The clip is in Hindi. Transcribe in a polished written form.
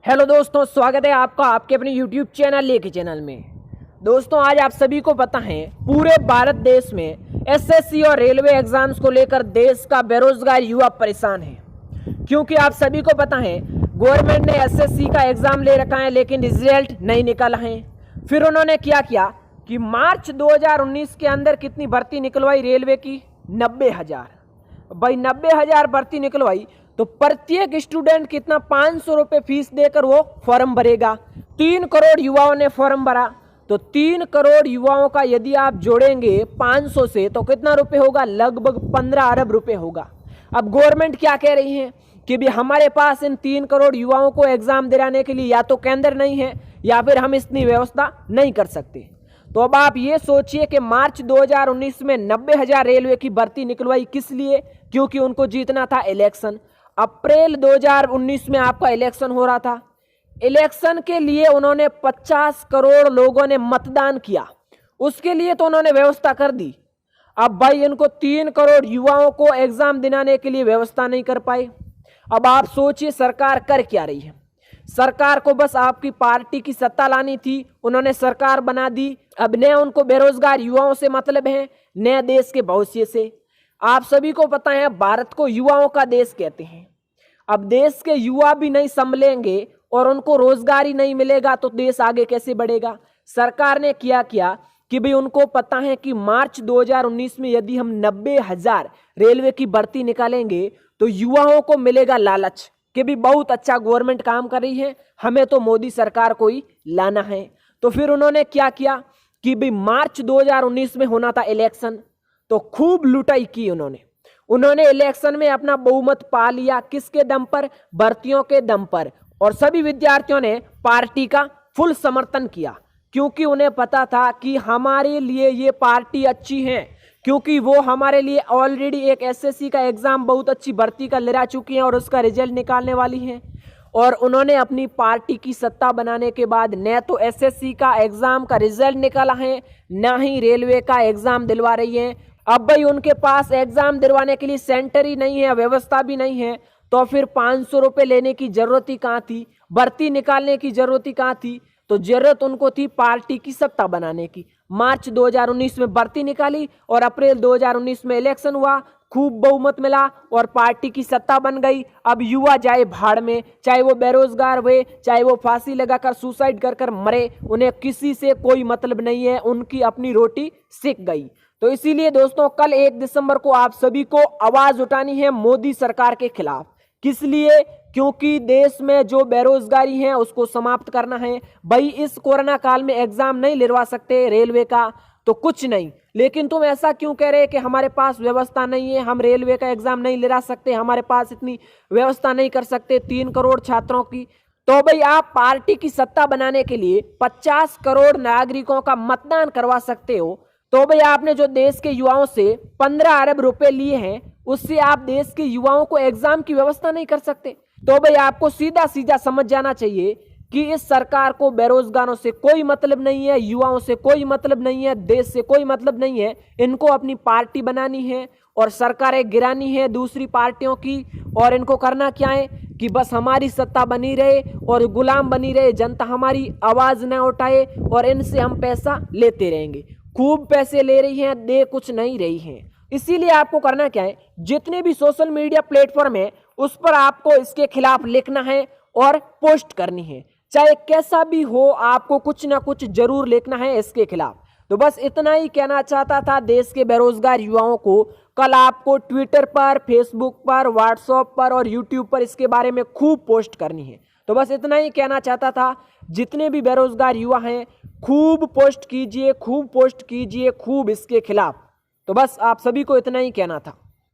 हेलो दोस्तों, स्वागत है आपका आपके अपने YouTube चैनल लेके चैनल में। दोस्तों, आज आप सभी को पता है पूरे भारत देश में एसएससी और रेलवे एग्जाम्स को लेकर देश का बेरोजगार युवा परेशान है। क्योंकि आप सभी को पता है गवर्नमेंट ने एसएससी का एग्जाम ले रखा है लेकिन रिजल्ट नहीं निकाला है। फिर उन्होंने क्या किया कि मार्च 2019 के अंदर कितनी भर्ती निकलवाई रेलवे की? 90,000। भाई 90,000 भर्ती निकलवाई तो प्रत्येक स्टूडेंट कितना 500 रुपये फीस देकर वो फॉर्म भरेगा। 3 करोड़ युवाओं ने फॉर्म भरा, तो 3 करोड़ युवाओं का यदि आप जोड़ेंगे 500 से तो कितना रुपए होगा? लगभग 15 अरब रुपए होगा। अब गवर्नमेंट क्या कह रही है कि भी हमारे पास इन 3 करोड़ युवाओं को एग्जाम दिलाने के लिए या तो केंद्र नहीं है या फिर हम इतनी व्यवस्था नहीं कर सकते। तो अब आप ये सोचिए कि मार्च 2019 में 90,000 रेलवे की भर्ती निकलवाई किस लिए? क्योंकि उनको जीतना था इलेक्शन। अप्रैल 2019 में आपका इलेक्शन हो रहा था। इलेक्शन के लिए उन्होंने 50 करोड़ लोगों ने मतदान किया, उसके लिए तो उन्होंने व्यवस्था कर दी। अब भाई इनको 3 करोड़ युवाओं को एग्जाम दिलाने के लिए व्यवस्था नहीं कर पाए। अब आप सोचिए सरकार कर क्या रही है। सरकार को बस आपकी पार्टी की सत्ता लानी थी, उन्होंने सरकार बना दी। अब न उनको बेरोजगार युवाओं से मतलब है न देश के भविष्य से। आप सभी को पता है भारत को युवाओं का देश कहते हैं। अब देश के युवा भी नहीं संभलेंगे और उनको रोजगार ही नहीं मिलेगा तो देश आगे कैसे बढ़ेगा। सरकार ने किया कि भाई उनको पता है कि मार्च 2019 में यदि हम 90,000 रेलवे की भर्ती निकालेंगे तो युवाओं को मिलेगा लालच कि भी बहुत अच्छा गवर्नमेंट काम कर रही है, हमें तो मोदी सरकार को ही लाना है। तो फिर उन्होंने क्या किया कि भाई मार्च 2019 में होना था इलेक्शन, तो खूब लुटाई की उन्होंने इलेक्शन में अपना बहुमत पा लिया। किसके दम पर? भर्तियों के दम पर। और सभी विद्यार्थियों ने पार्टी का फुल समर्थन किया क्योंकि उन्हें पता था कि हमारे लिए ये पार्टी अच्छी है, क्योंकि वो हमारे लिए ऑलरेडी एक एसएससी का एग्जाम बहुत अच्छी भर्ती का लड़ा चुकी हैं और उसका रिजल्ट निकालने वाली हैं। और उन्होंने अपनी पार्टी की सत्ता बनाने के बाद न तो एसएससी का एग्जाम का रिजल्ट निकाला है, न ही रेलवे का एग्जाम दिलवा रही है। अब भाई उनके पास एग्जाम दिलवाने के लिए सेंटर ही नहीं है, व्यवस्था भी नहीं है, तो फिर 500 रुपये लेने की जरूरत ही कहाँ थी? भर्ती निकालने की जरूरत ही कहाँ थी? तो जरूरत उनको थी पार्टी की सत्ता बनाने की। मार्च 2019 में भर्ती निकाली और अप्रैल 2019 में इलेक्शन हुआ, खूब बहुमत मिला और पार्टी की सत्ता बन गई। अब युवा जाए भाड़ में, चाहे वो बेरोजगार हुए, चाहे वो फांसी लगाकर सुसाइड कर मरे, उन्हें किसी से कोई मतलब नहीं है, उनकी अपनी रोटी सिक गई। तो इसीलिए दोस्तों कल 1 दिसंबर को आप सभी को आवाज उठानी है मोदी सरकार के खिलाफ। किस लिए? क्योंकि देश में जो बेरोजगारी है उसको समाप्त करना है। भाई इस कोरोना काल में एग्जाम नहीं लिलवा सकते रेलवे का तो कुछ नहीं, लेकिन तुम ऐसा क्यों कह रहे कि हमारे पास व्यवस्था नहीं है, हम रेलवे का एग्जाम नहीं लिला सकते, हमारे पास इतनी व्यवस्था नहीं कर सकते 3 करोड़ छात्रों की। तो भाई आप पार्टी की सत्ता बनाने के लिए 50 करोड़ नागरिकों का मतदान करवा सकते हो। तो भाई आपने जो देश के युवाओं से 15 अरब रुपए लिए हैं उससे आप देश के युवाओं को एग्जाम की व्यवस्था नहीं कर सकते। तो भाई आपको सीधा सीधा समझ जाना चाहिए कि इस सरकार को बेरोजगारों से कोई मतलब नहीं है, युवाओं से कोई मतलब नहीं है, देश से कोई मतलब नहीं है। इनको अपनी पार्टी बनानी है और सरकारें गिरानी है दूसरी पार्टियों की। और इनको करना क्या है कि बस हमारी सत्ता बनी रहे और गुलाम बनी रहे, जनता हमारी आवाज न उठाए और इनसे हम पैसा लेते रहेंगे। खूब पैसे ले रही हैं, दे कुछ नहीं रही हैं। इसीलिए आपको करना क्या है, जितने भी सोशल मीडिया प्लेटफॉर्म है उस पर आपको इसके खिलाफ लिखना है और पोस्ट करनी है, चाहे कैसा भी हो, आपको कुछ ना कुछ जरूर लिखना है इसके खिलाफ। तो बस इतना ही कहना चाहता था देश के बेरोजगार युवाओं को। कल आपको ट्विटर पर, फेसबुक पर, व्हाट्सएप पर और यूट्यूब पर इसके बारे में खूब पोस्ट करनी है। तो बस इतना ही कहना चाहता था, जितने भी बेरोजगार युवा हैं खूब पोस्ट कीजिए, खूब पोस्ट कीजिए, खूब इसके खिलाफ। तो बस आप सभी को इतना ही कहना था।